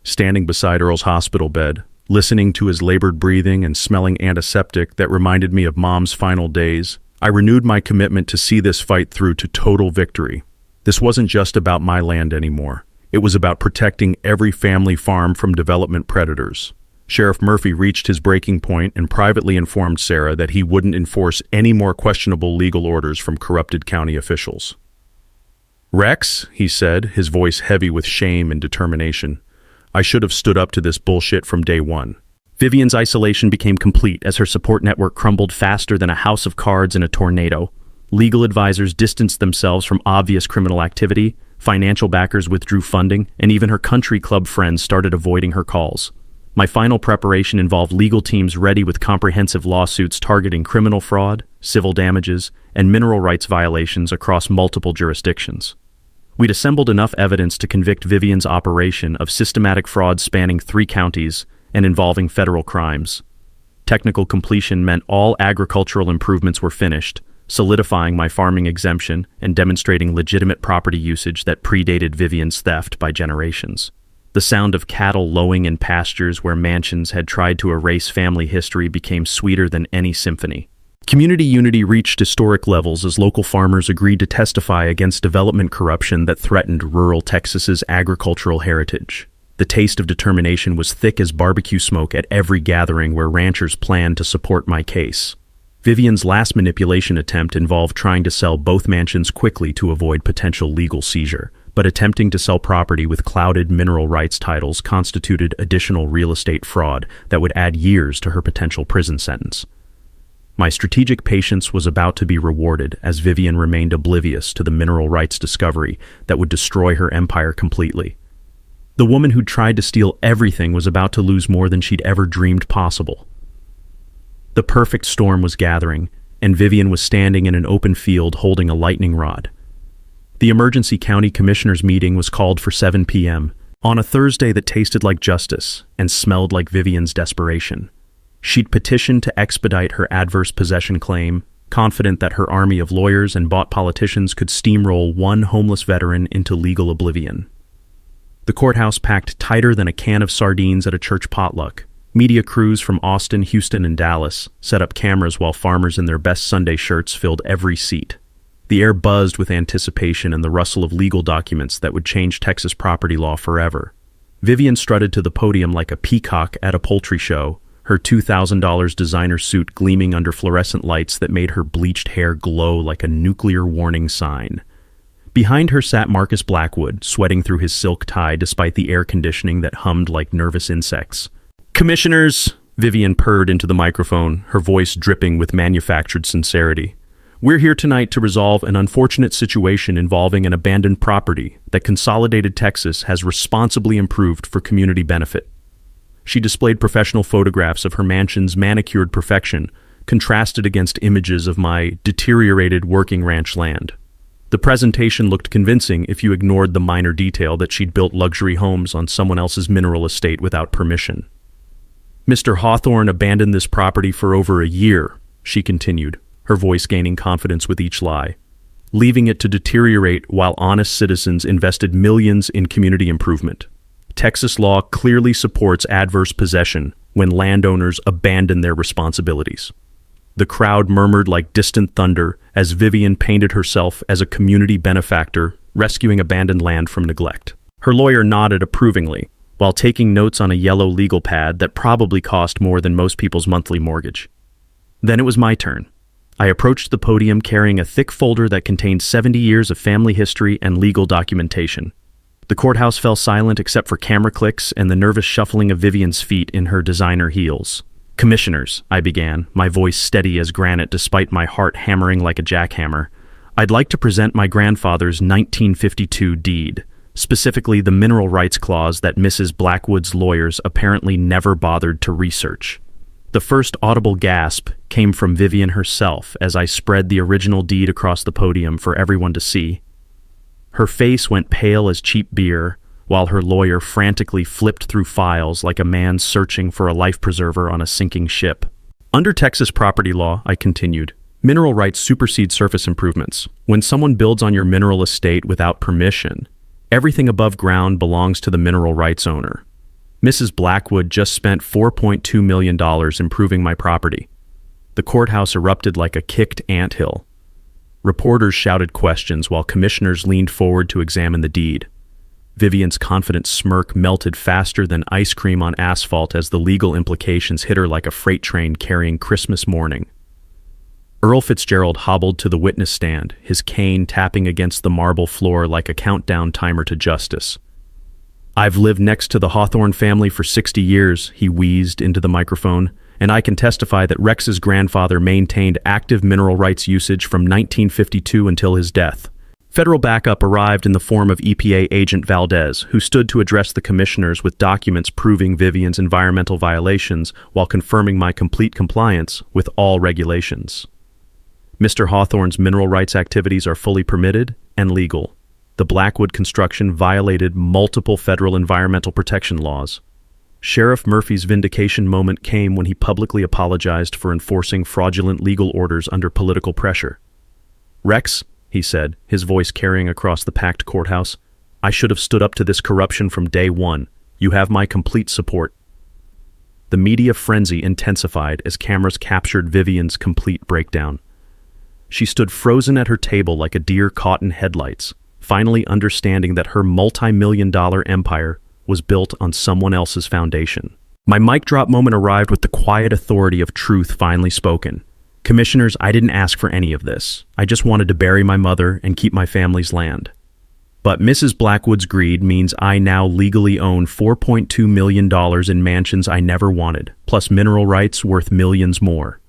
Standing beside Earl's hospital bed, listening to his labored breathing and smelling antiseptic that reminded me of Mom's final days, I renewed my commitment to see this fight through to total victory. This wasn't just about my land anymore. It was about protecting every family farm from development predators. Sheriff Murphy reached his breaking point and privately informed Sarah that he wouldn't enforce any more questionable legal orders from corrupted county officials. "Rex," he said, his voice heavy with shame and determination, "I should have stood up to this bullshit from day one." Vivian's isolation became complete as her support network crumbled faster than a house of cards in a tornado. Legal advisors distanced themselves from obvious criminal activity, financial backers withdrew funding, and even her country club friends started avoiding her calls. My final preparation involved legal teams ready with comprehensive lawsuits targeting criminal fraud, civil damages, and mineral rights violations across multiple jurisdictions. We'd assembled enough evidence to convict Vivian's operation of systematic fraud spanning 3 counties and involving federal crimes. Technical completion meant all agricultural improvements were finished, solidifying my farming exemption and demonstrating legitimate property usage that predated Vivian's theft by generations. The sound of cattle lowing in pastures where mansions had tried to erase family history became sweeter than any symphony. Community unity reached historic levels as local farmers agreed to testify against development corruption that threatened rural Texas's agricultural heritage. The taste of determination was thick as barbecue smoke at every gathering where ranchers planned to support my case. Vivian's last manipulation attempt involved trying to sell both mansions quickly to avoid potential legal seizure, but attempting to sell property with clouded mineral rights titles constituted additional real estate fraud that would add years to her potential prison sentence. My strategic patience was about to be rewarded as Vivian remained oblivious to the mineral rights discovery that would destroy her empire completely. The woman who'd tried to steal everything was about to lose more than she'd ever dreamed possible. The perfect storm was gathering, and Vivian was standing in an open field holding a lightning rod. The emergency county commissioners meeting was called for 7 p.m. on a Thursday that tasted like justice and smelled like Vivian's desperation. She'd petitioned to expedite her adverse possession claim, confident that her army of lawyers and bought politicians could steamroll one homeless veteran into legal oblivion. The courthouse packed tighter than a can of sardines at a church potluck. Media crews from Austin, Houston, and Dallas set up cameras while farmers in their best Sunday shirts filled every seat. The air buzzed with anticipation and the rustle of legal documents that would change Texas property law forever. Vivian strutted to the podium like a peacock at a poultry show, her $2,000 designer suit gleaming under fluorescent lights that made her bleached hair glow like a nuclear warning sign. Behind her sat Marcus Blackwood, sweating through his silk tie despite the air conditioning that hummed like nervous insects. "Commissioners," Vivian purred into the microphone, her voice dripping with manufactured sincerity. "We're here tonight to resolve an unfortunate situation involving an abandoned property that Consolidated Texas has responsibly improved for community benefit." She displayed professional photographs of her mansion's manicured perfection, contrasted against images of my deteriorated working ranch land. The presentation looked convincing if you ignored the minor detail that she'd built luxury homes on someone else's mineral estate without permission. "Mr. Hawthorne abandoned this property for over a year," she continued, her voice gaining confidence with each lie, "leaving it to deteriorate while honest citizens invested millions in community improvement. Texas law clearly supports adverse possession when landowners abandon their responsibilities." The crowd murmured like distant thunder as Vivian painted herself as a community benefactor rescuing abandoned land from neglect. Her lawyer nodded approvingly, while taking notes on a yellow legal pad that probably cost more than most people's monthly mortgage. Then it was my turn. I approached the podium carrying a thick folder that contained 70 years of family history and legal documentation. The courthouse fell silent except for camera clicks and the nervous shuffling of Vivian's feet in her designer heels. "Commissioners," I began, my voice steady as granite despite my heart hammering like a jackhammer, "I'd like to present my grandfather's 1952 deed, specifically the mineral rights clause that Mrs. Blackwood's lawyers apparently never bothered to research." The first audible gasp came from Vivian herself as I spread the original deed across the podium for everyone to see. Her face went pale as cheap beer, while her lawyer frantically flipped through files like a man searching for a life preserver on a sinking ship. "Under Texas property law," I continued, "mineral rights supersede surface improvements. When someone builds on your mineral estate without permission, everything above ground belongs to the mineral rights owner. Mrs. Blackwood just spent $4.2 million improving my property." The courthouse erupted like a kicked anthill. Reporters shouted questions while commissioners leaned forward to examine the deed. Vivian's confident smirk melted faster than ice cream on asphalt as the legal implications hit her like a freight train carrying Christmas morning. Earl Fitzgerald hobbled to the witness stand, his cane tapping against the marble floor like a countdown timer to justice. "I've lived next to the Hawthorne family for 60 years, he wheezed into the microphone, "and I can testify that Rex's grandfather maintained active mineral rights usage from 1952 until his death." Federal backup arrived in the form of EPA Agent Valdez, who stood to address the commissioners with documents proving Vivian's environmental violations while confirming my complete compliance with all regulations. Mr. Hawthorne's mineral rights activities are fully permitted and legal. The Blackwood construction violated multiple federal environmental protection laws. Sheriff Murphy's vindication moment came when he publicly apologized for enforcing fraudulent legal orders under political pressure. "Rex," he said, his voice carrying across the packed courthouse, "I should have stood up to this corruption from day one. You have my complete support." The media frenzy intensified as cameras captured Vivian's complete breakdown. She stood frozen at her table like a deer caught in headlights, finally understanding that her multi-million-dollar empire was built on someone else's foundation. My mic drop moment arrived with the quiet authority of truth finally spoken. Commissioners, I didn't ask for any of this. I just wanted to bury my mother and keep my family's land. But Mrs. Blackwood's greed means I now legally own $4.2 million in mansions I never wanted, plus mineral rights worth millions more.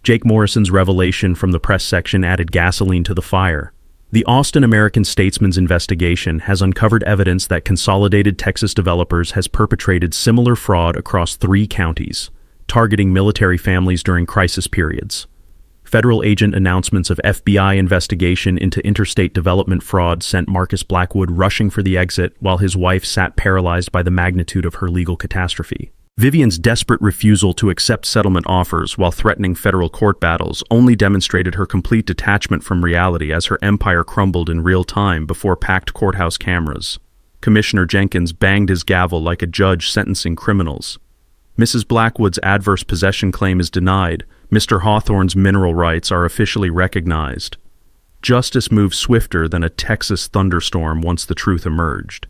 Jake Morrison's revelation from the press section added gasoline to the fire. The Austin American-Statesman's investigation has uncovered evidence that Consolidated Texas Developers has perpetrated similar fraud across 3 counties, targeting military families during crisis periods. Federal agent announcements of FBI investigation into interstate development fraud sent Marcus Blackwood rushing for the exit while his wife sat paralyzed by the magnitude of her legal catastrophe. Vivian's desperate refusal to accept settlement offers while threatening federal court battles only demonstrated her complete detachment from reality as her empire crumbled in real time before packed courthouse cameras. Commissioner Jenkins banged his gavel like a judge sentencing criminals. Mrs. Blackwood's adverse possession claim is denied. Mr. Hawthorne's mineral rights are officially recognized. Justice moved swifter than a Texas thunderstorm once the truth emerged.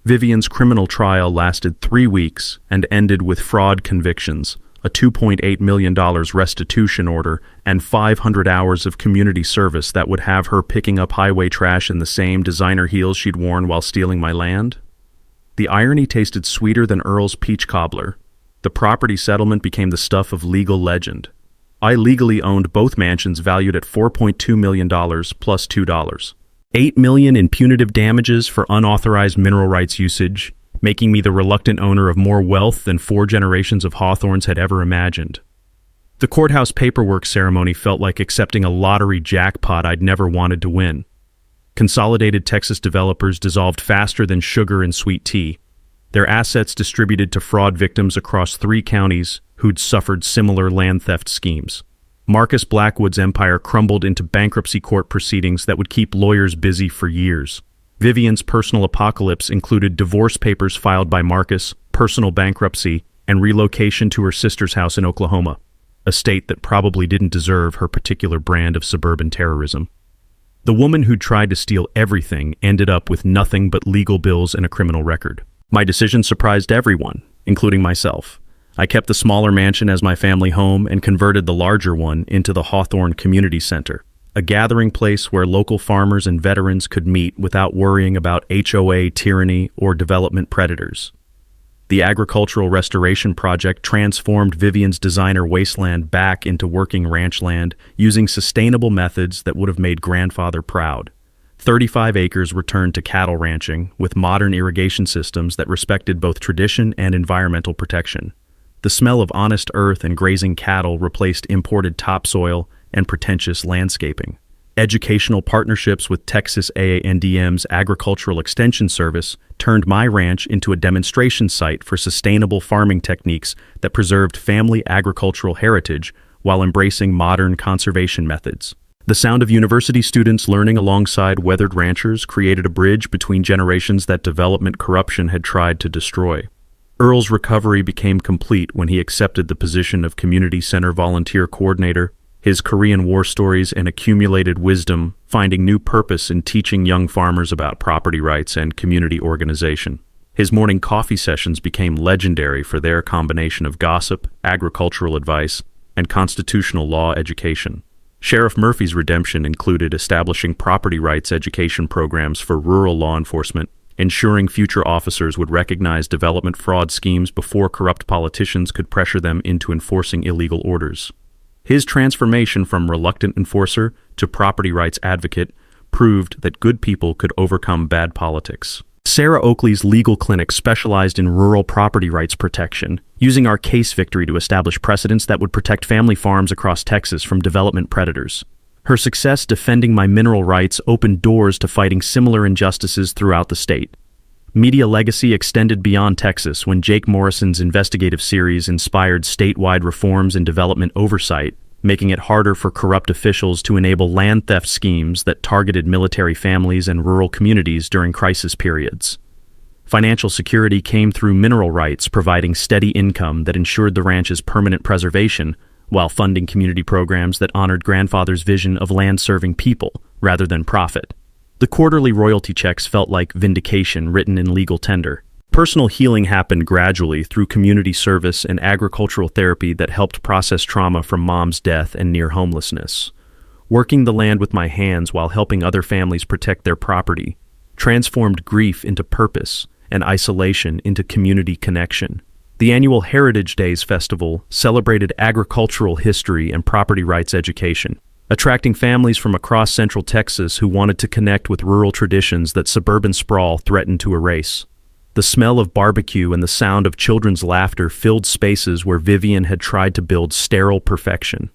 Vivian's criminal trial lasted 3 weeks and ended with fraud convictions, a $2.8 million restitution order, and 500 hours of community service that would have her picking up highway trash in the same designer heels she'd worn while stealing my land. The irony tasted sweeter than Earl's peach cobbler. The property settlement became the stuff of legal legend. I legally owned both mansions valued at $4.2 million plus $2. $8 million in punitive damages for unauthorized mineral rights usage, making me the reluctant owner of more wealth than 4 generations of Hawthornes had ever imagined. The courthouse paperwork ceremony felt like accepting a lottery jackpot I'd never wanted to win. Consolidated Texas Developers dissolved faster than sugar in sweet tea. Their assets distributed to fraud victims across 3 counties who'd suffered similar land theft schemes. Marcus Blackwood's empire crumbled into bankruptcy court proceedings that would keep lawyers busy for years. Vivian's personal apocalypse included divorce papers filed by Marcus, personal bankruptcy, and relocation to her sister's house in Oklahoma, a state that probably didn't deserve her particular brand of suburban terrorism. The woman who'd tried to steal everything ended up with nothing but legal bills and a criminal record. My decision surprised everyone, including myself. I kept the smaller mansion as my family home and converted the larger one into the Hawthorne Community Center, a gathering place where local farmers and veterans could meet without worrying about HOA tyranny or development predators. The agricultural restoration project transformed Vivian's designer wasteland back into working ranch land using sustainable methods that would have made grandfather proud. 35 acres returned to cattle ranching with modern irrigation systems that respected both tradition and environmental protection. The smell of honest earth and grazing cattle replaced imported topsoil and pretentious landscaping. Educational partnerships with Texas A&M's Agricultural Extension Service turned my ranch into a demonstration site for sustainable farming techniques that preserved family agricultural heritage while embracing modern conservation methods. The sound of university students learning alongside weathered ranchers created a bridge between generations that development corruption had tried to destroy. Earl's recovery became complete when he accepted the position of community center volunteer coordinator, his Korean War stories and accumulated wisdom finding new purpose in teaching young farmers about property rights and community organization. His morning coffee sessions became legendary for their combination of gossip, agricultural advice, and constitutional law education. Sheriff Murphy's redemption included establishing property rights education programs for rural law enforcement, ensuring future officers would recognize development fraud schemes before corrupt politicians could pressure them into enforcing illegal orders. His transformation from reluctant enforcer to property rights advocate proved that good people could overcome bad politics. Sarah Oakley's legal clinic specialized in rural property rights protection, using our case victory to establish precedents that would protect family farms across Texas from development predators. Her success defending my mineral rights opened doors to fighting similar injustices throughout the state. Media legacy extended beyond Texas when Jake Morrison's investigative series inspired statewide reforms in development oversight, making it harder for corrupt officials to enable land theft schemes that targeted military families and rural communities during crisis periods. Financial security came through mineral rights, providing steady income that ensured the ranch's permanent preservation, while funding community programs that honored grandfather's vision of land serving people rather than profit. The quarterly royalty checks felt like vindication written in legal tender. Personal healing happened gradually through community service and agricultural therapy that helped process trauma from Mom's death and near homelessness. Working the land with my hands while helping other families protect their property transformed grief into purpose and isolation into community connection. The annual Heritage Days Festival celebrated agricultural history and property rights education, attracting families from across Central Texas who wanted to connect with rural traditions that suburban sprawl threatened to erase. The smell of barbecue and the sound of children's laughter filled spaces where Vivian had tried to build sterile perfection.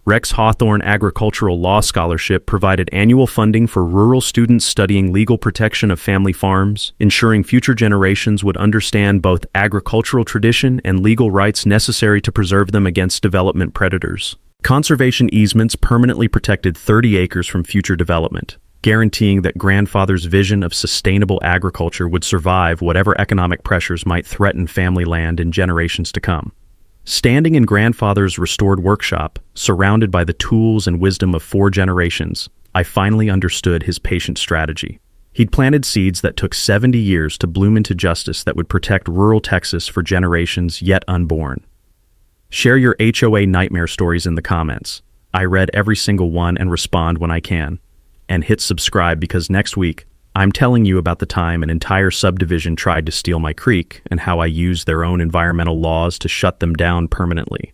Rex Hawthorne Agricultural Law Scholarship provided annual funding for rural students studying legal protection of family farms, ensuring future generations would understand both agricultural tradition and legal rights necessary to preserve them against development predators. Conservation easements permanently protected 30 acres from future development, guaranteeing that grandfather's vision of sustainable agriculture would survive whatever economic pressures might threaten family land in generations to come. Standing in grandfather's restored workshop, surrounded by the tools and wisdom of 4 generations, I finally understood his patient strategy. He'd planted seeds that took 70 years to bloom into justice that would protect rural Texas for generations yet unborn. Share your HOA nightmare stories in the comments. I read every single one and respond when I can. And hit subscribe because next week, I'm telling you about the time an entire subdivision tried to steal my creek and how I used their own environmental laws to shut them down permanently.